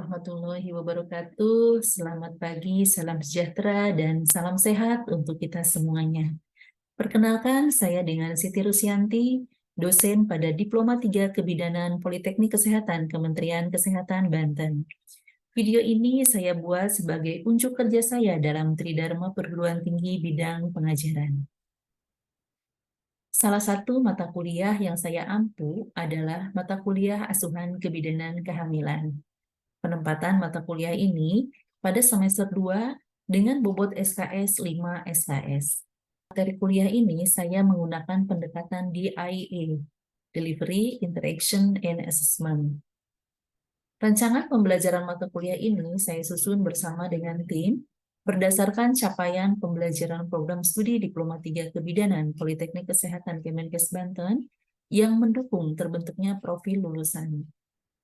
warahmatullahi wabarakatuh. Selamat pagi, salam sejahtera, dan salam sehat untuk kita semuanya. Perkenalkan, saya dengan Siti Rusyanti, dosen pada Diploma 3 Kebidanan Politeknik Kesehatan Kementerian Kesehatan Banten. Video ini saya buat sebagai unjuk kerja saya dalam Tridharma Perguruan Tinggi bidang pengajaran. Salah satu mata kuliah yang saya ampu adalah mata kuliah asuhan kebidanan kehamilan. Penempatan mata kuliah ini pada semester 2 dengan bobot SKS 5 SKS. Materi kuliah ini saya menggunakan pendekatan DIA, Delivery, Interaction, and Assessment. Rancangan pembelajaran mata kuliah ini saya susun bersama dengan tim berdasarkan capaian pembelajaran program studi Diploma 3 Kebidanan Politeknik Kesehatan Kemenkes Banten yang mendukung terbentuknya profil lulusan.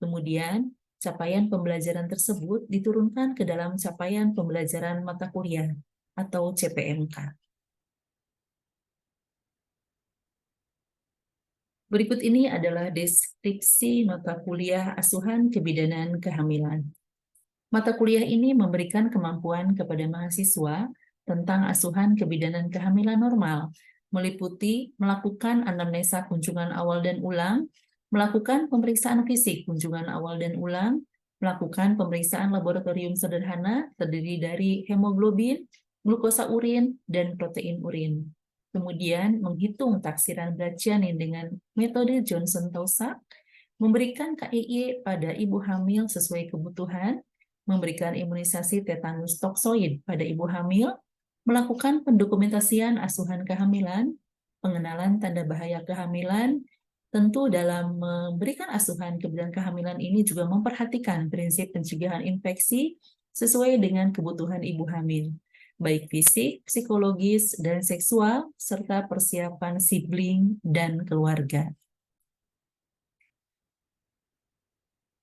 Kemudian, capaian pembelajaran tersebut diturunkan ke dalam capaian pembelajaran mata kuliah atau CPMK. Berikut ini adalah deskripsi mata kuliah asuhan kebidanan kehamilan. Mata kuliah ini memberikan kemampuan kepada mahasiswa tentang asuhan kebidanan kehamilan normal, meliputi melakukan anamnesa kunjungan awal dan ulang, melakukan pemeriksaan fisik kunjungan awal dan ulang, melakukan pemeriksaan laboratorium sederhana terdiri dari hemoglobin, glukosa urin, dan protein urin. Kemudian menghitung taksiran berat janin dengan metode Johnson-Taussig, memberikan KIY pada ibu hamil sesuai kebutuhan, memberikan imunisasi tetanus toksoid pada ibu hamil, melakukan pendokumentasian asuhan kehamilan, pengenalan tanda bahaya kehamilan. Tentu dalam memberikan asuhan kebidanan kehamilan ini juga memperhatikan prinsip pencegahan infeksi sesuai dengan kebutuhan ibu hamil, baik fisik, psikologis, dan seksual, serta persiapan sibling dan keluarga.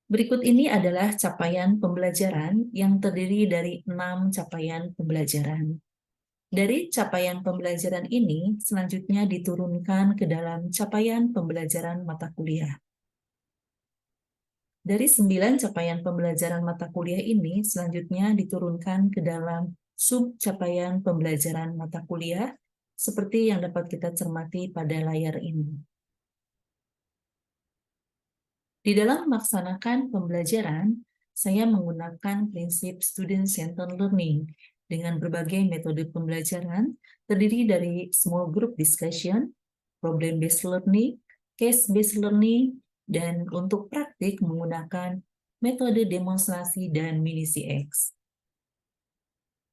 Berikut ini adalah capaian pembelajaran yang terdiri dari 6 capaian pembelajaran. Dari capaian pembelajaran ini, selanjutnya diturunkan ke dalam capaian pembelajaran mata kuliah. Dari 9 capaian pembelajaran mata kuliah ini, selanjutnya diturunkan ke dalam sub capaian pembelajaran mata kuliah, seperti yang dapat kita cermati pada layar ini. Di dalam melaksanakan pembelajaran, saya menggunakan prinsip student-centered learning dengan berbagai metode pembelajaran terdiri dari small group discussion, problem-based learning, case-based learning, dan untuk praktik menggunakan metode demonstrasi dan mini CX.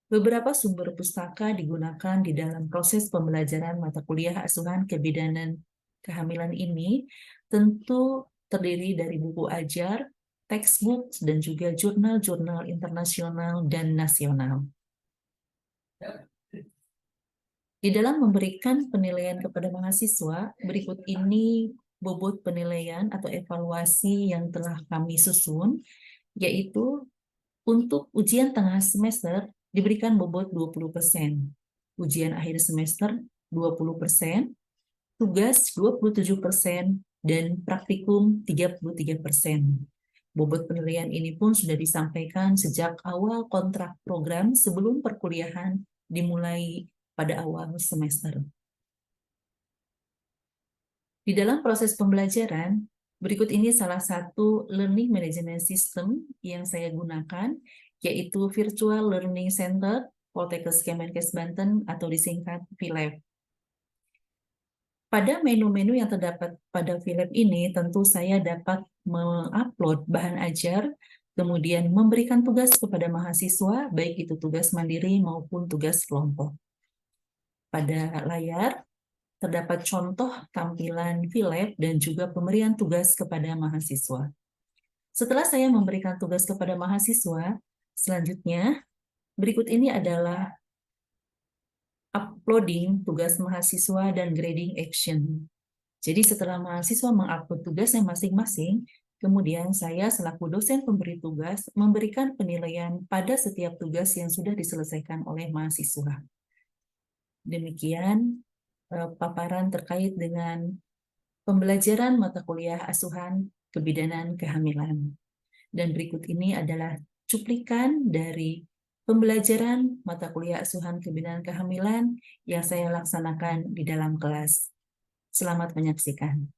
Beberapa sumber pustaka digunakan di dalam proses pembelajaran mata kuliah asuhan kebidanan kehamilan ini, tentu terdiri dari buku ajar, textbook, dan juga jurnal-jurnal internasional dan nasional. Di dalam memberikan penilaian kepada mahasiswa, berikut ini bobot penilaian atau evaluasi yang telah kami susun, yaitu untuk ujian tengah semester diberikan bobot 20%, ujian akhir semester 20%, tugas 27%, dan praktikum 33%. Bobot penilaian ini pun sudah disampaikan sejak awal kontrak program sebelum perkuliahan dimulai pada awal semester. Di dalam proses pembelajaran, berikut ini salah satu learning management system yang saya gunakan, yaitu Virtual Learning Center Poltekkes Kemenkes Banten atau disingkat VLAB. Pada menu-menu yang terdapat pada VLAB ini, tentu saya dapat mengupload bahan ajar, kemudian memberikan tugas kepada mahasiswa, baik itu tugas mandiri maupun tugas kelompok. Pada layar, terdapat contoh tampilan VLAB dan juga pemberian tugas kepada mahasiswa. Setelah saya memberikan tugas kepada mahasiswa, selanjutnya berikut ini adalah uploading tugas mahasiswa dan grading action. Jadi setelah mahasiswa mengupload tugasnya masing-masing, kemudian saya selaku dosen pemberi tugas memberikan penilaian pada setiap tugas yang sudah diselesaikan oleh mahasiswa. Demikian paparan terkait dengan pembelajaran mata kuliah asuhan kebidanan kehamilan. Dan berikut ini adalah cuplikan dari pembelajaran mata kuliah asuhan kebidanan kehamilan yang saya laksanakan di dalam kelas. Selamat menyaksikan.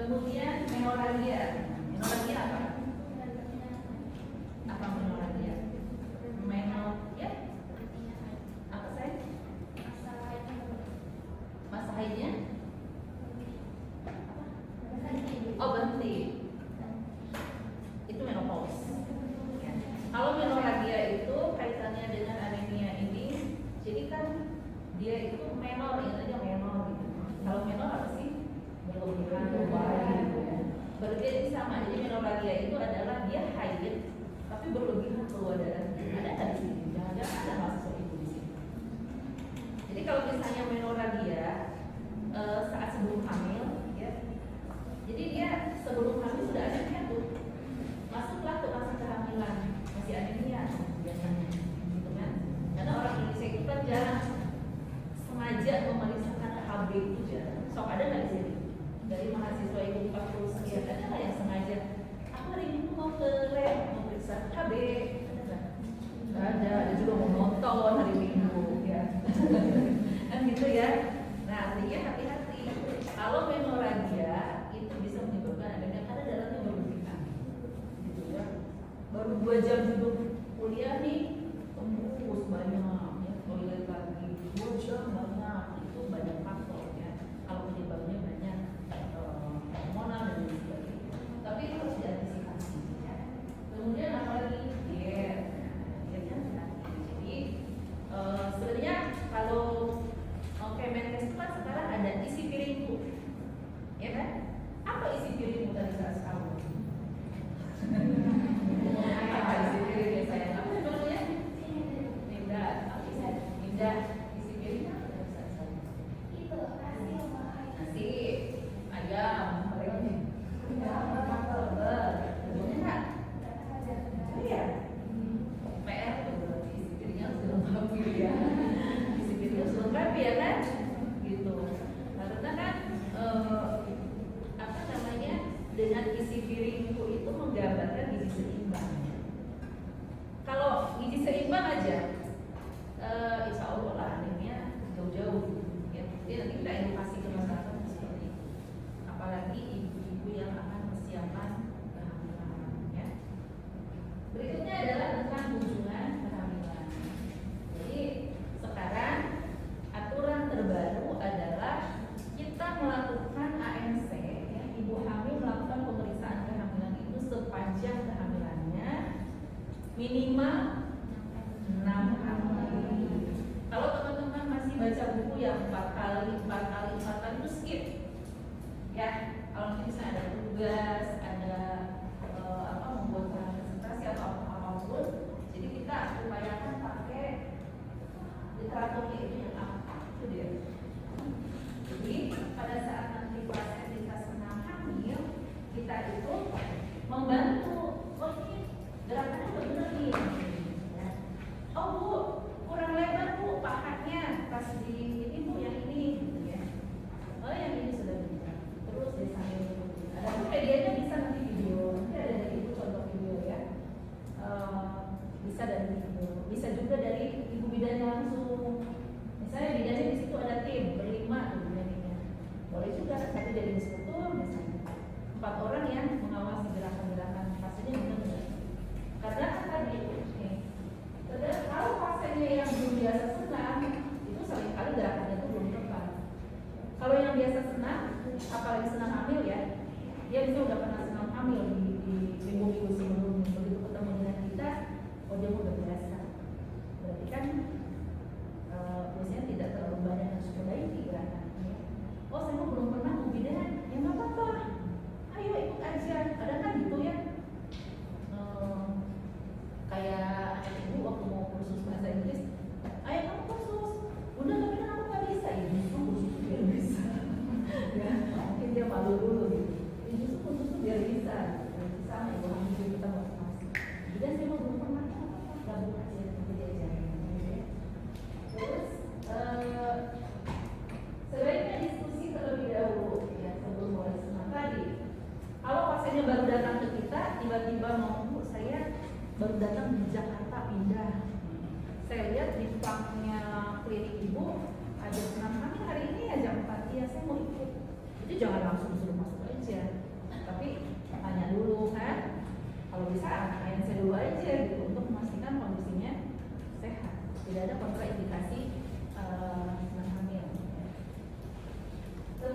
Kemudian menorrhagia. Menorrhagia apa? Apa menorrhagia? Ya? Apa saya? Masa haidnya? Oh, berhenti. Itu menopause. Ya. Kalau menorrhagia itu kaitannya dengan anemia ini, jadi kan dia itu menor, intinya menor gitu. Kalau menor apa sih? Berlebihan, gitu ya. Berarti sama. Jadi menorrhagia itu adalah dia haid tapi berlebihan keluar darah. Ada nggak di sini? Jangan-jangan ada mahasiswa itu di sini. Jadi kalau misalnya menorrhagia saat sebelum hamil, ya, jadi dia sebelum hamil sudah anemia tuh, masuklah ke masa kehamilan masih anemia biasanya, gitu kan? Karena orang Indonesia itu kan jarang sengaja memeriksakan HB itu jarang. Sok ada nggak di sini? Dari mahasiswa itu 40 sekian, ada nggak yang sengaja? Aku hari ini mau ke lab memeriksa HB, ada nggak? Nggak ada. Ada juga mau nonton hari Minggu, ya. Kan gitu ya. Nah, artinya hati-hati. Kalau menorrhagia itu bisa menyebabkan anemia karena darahnya berlebihan, gitu ya. Baru 2 jam duduk kuliah nih, tembus banyak, ya, toilet lagi, 2 jam banyak, itu banyak faktor ya. Kalau penyebabnya banyak hormonal dan lain sebagainya. Tapi itu harus diantisipasi. Ya. Kemudian apalagi diet, dietnya hati-hati. Jadi sebenarnya kalau Kemenkes itu kan sekarang ada isi piringku, ya kan? Apa isi piringmu tadi saat kamu? Apa isi piringnya saya? Apa namanya? Indah. Apa isi? Indah. Isi piringnya apa tadi saat saya? Itu nasi, ayam, apa lagi? Boleh nggak? Iya. PR tuh berarti isi piringnya harus dilengkapi ya. Isi piringnya harus dilengkapi ya kan? Gitu. Karena kan apa namanya, dengan isi piringku itu menggambarkan gizi seimbang. Kalau gizi seimbang aja, insya Allah lah anemia jauh-jauh. Ya. Jadi nanti kita edukasi ke masyarakat seperti itu. Apalagi ibu-ibu yang akan persiapan kehamilan. Ya. Berikutnya adalah tentang kunjungan kehamilan. Jadi sekarang aturan terbaru adalah kita melakukan ANC, ya, ibu hamil melakukan pemeriksaan kehamilan itu sepanjang kehamilannya minimal 6 kali. Kalau teman-teman masih baca buku yang 4 kali itu skip. Ya, kalau misalnya ada tugas, ada membuat presentasi atau apapun, jadi kita upayakan pakai literaturnya itu yang apa, itu dia. Jadi pada saat nanti pasien kita senang hamil, kita itu membantu. Oh ini gerakannya benar nih. Ya. Oh bu, kurang lebar bu pahanya, pas di ini bu yang ini, gitu ya. Oh yang ini sudah bisa. Terus di sambil ada tuh medianya bisa nanti video, nanti ada dari ibu contoh video ya. Bisa dari video, bisa juga dari ibu bidannya langsung. Misalnya bidannya di situ ada tim berlima tuh bidannya. Boleh juga satu jadi instruktur misalnya. 4 orang yang mengawasi gerakan-gerakan pasiennya benar-benar. Karena kan tadi nih, kalau pasiennya yang belum biasa senam, itu seringkali gerakannya itu belum tepat. Kalau yang biasa senam, apalagi senam hamil ya, dia bisa udah pernah senam hamil di minggu-minggu sebelumnya, begitu ketemu dengan kita, oh dia udah biasa. Berarti kan biasanya tidak terlalu banyak yang sudah baik di gerakannya. Oh saya belum pernah mau bidan, ya nggak apa-apa. Ayo ikut aja, kadang kan gitu ya. Kayak ibu waktu mau kursus bahasa Inggris, ayo kamu kursus. Udah tapi kan aku nggak bisa, ya justru kursus biar bisa. Ya mungkin dia malu dulu gitu. Ya justru kursus biar bisa. Sama ibu hamil kita masing-masing. Bidan saya belum pernah, gabung aja nanti diajarin. Terus sebaiknya diskusi terlebih dahulu ya sebelum mulai senam tadi. Kalau pasiennya baru datang ke kita, tiba-tiba ngomong, saya baru datang di Jakarta pindah. Saya lihat di banknya klinik ibu ada senam hamil hari ini ya jam 4, ya saya mau ikut. Itu jangan langsung suruh masuk aja.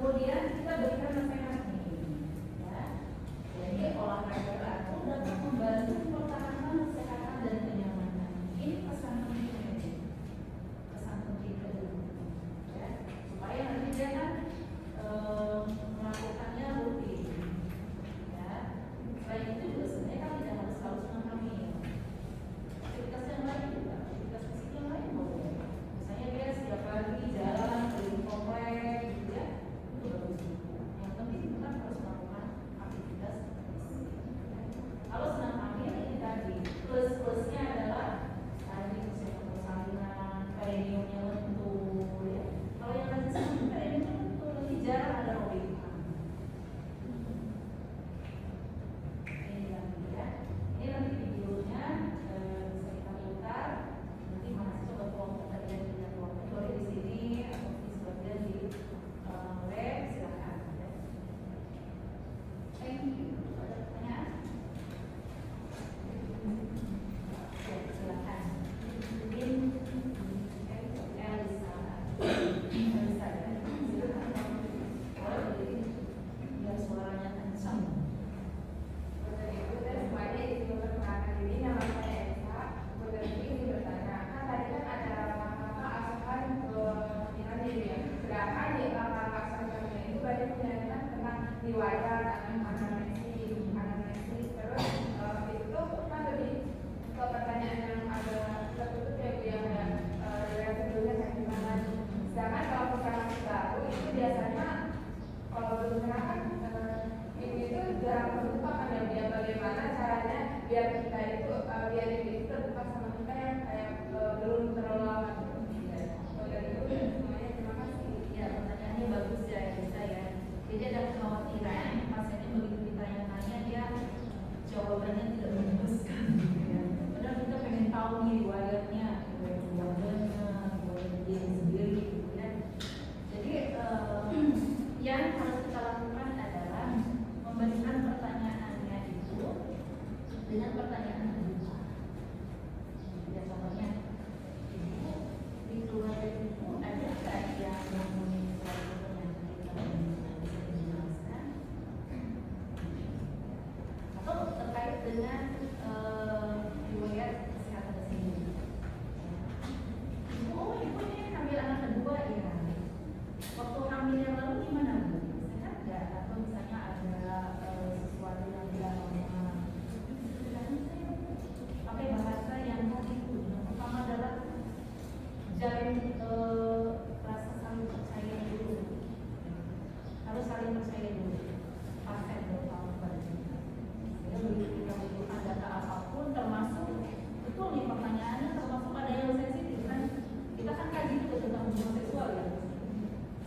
Kemudian kita berikan nasihat nih, ya. Jadi olahraga itu dapat membantu pertahanan kesehatan dan kenyamanan. Ini pesan penting, pesan penting kedua, ya. Supaya nanti dia kan melakukannya rutin, ya. Selain itu juga sebenarnya kan tidak harus selalu senang hamil. Aktivitas yang lain juga, aktivitas fisik yang lain boleh. Misalnya dia setiap pagi jalan keliling komplek, gitu ya, itu bagus. Yang penting bukan harus melakukan aktivitas fisik. Kalau senang hamil ini tadi plus-plusnya adalah tadi kesehatan persalinan, perineumnya lentur, ya. Kalau yang lagi senang perineumnya lentur, nanti jarang ada robekan. Ini lagi ya. Ini nanti videonya bisa kita putar. Nanti mahasiswa berkelompok tadi yang punya kelompok boleh di sini atau di sebagian di web, silakan. Thank you. Ada pertanyaan? Ya, silakan. Mungkin Elisa. Elisa ya. Silakan. Boleh berdiri. Biar suaranya kencang. Ibu dan semuanya di sini perkenalkan diri, nama saya Elsa. Berarti ini bertanya, kan tadi kan ada langkah asuhan kehamilan jadi ya. Sedangkan di langkah asuhan kehamilan itu berarti penjelasan tentang riwayat, anamnesis, terus itu kan lebih ke pertanyaan yang agak tertutup ya Bu, yang ada riwayat sebelumnya kehamilan. Sedangkan kalau keterangan baru itu biasanya kalau belum kan ibu itu jarang terbuka kan ya, biar bagaimana caranya biar kita itu biar ibu itu terbuka sama kita yang kayak belum terlalu lama. Dari itu semuanya terima kasih. Ya, pertanyaannya bagus ya, Elisa ya. Jadi ada kekhawatiran pasiennya begitu ditanya-tanya dia jawabannya tidak memuaskan. Ya. Padahal kita pengen tahu nih riwayatnya, riwayat keluarganya, riwayat dia sendiri, gitu ya. Jadi yang harus kita lakukan adalah memberikan pertanyaannya itu dengan pertanyaan terbuka. Ya, contohnya, ibu di keluarga ibu ada nggak yang mempunyai suatu penyakit yang bisa dijelaskan? Atau terkait dengan riwayat kesehatan sendiri. Oh, ibu ini hamil anak kedua ya. Waktu hamil yang lalu gimana Bu? Sehat nggak? Atau misalnya ada sesuatu yang tidak normal? Pakai bahasa yang tadi Bu. Yang pertama adalah jalin rasa saling percaya dulu. Harus saling percaya dulu. Pasien terutama pada kita. Ya, begitu kita butuhkan data apapun, termasuk betul nih pertanyaannya, termasuk ada yang sensitif kan? Kita kan kaji juga tentang hubungan seksual ya.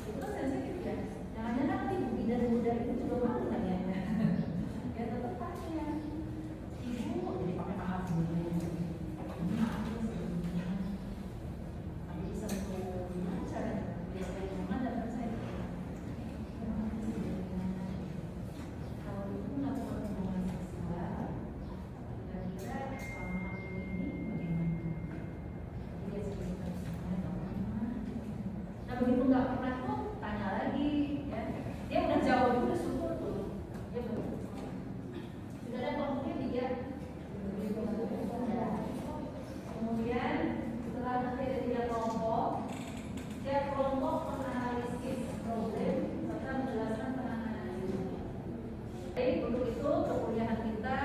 Itu kan sensitif ya. Jangan-jangan nanti bidan muda itu juga malu tanyanya. Ya tetap tanya. Ibu, jadi pakai maaf dulu. Maaf sebelumnya. Tapi bisa untuk gimana caranya? Dia selain nyaman dan percaya. Kalau ibu melakukan hubungan seksual, kira-kira selama hamil ini bagaimana? Dia cerita semuanya nggak pernah. Nah begitu nggak pernah tuh tanya lagi, ya. Dia udah jawab dulu syukur tuh. Dia belum. Sudah ada kelompoknya 3. Kemudian setelah nanti ada 3 kelompok, setiap kelompok menganalisis problem serta menjelaskan penanganannya. Jadi untuk itu kekuliahan kita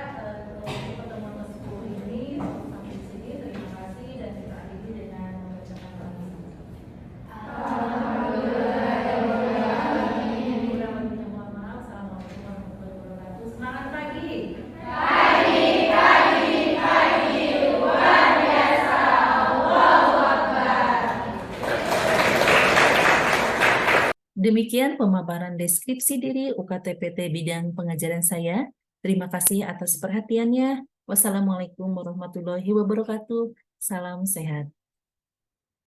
pertemuan ke-10 ini sampai di sini. Terima kasih dan kita akhiri dengan membacakan doa. Assalamualaikum warahmatullahi wabarakatuh. Semangat pagi. Demikian pemaparan deskripsi diri UKTPT bidang pengajaran saya. Terima kasih atas perhatiannya. Wassalamualaikum warahmatullahi wabarakatuh. Salam sehat.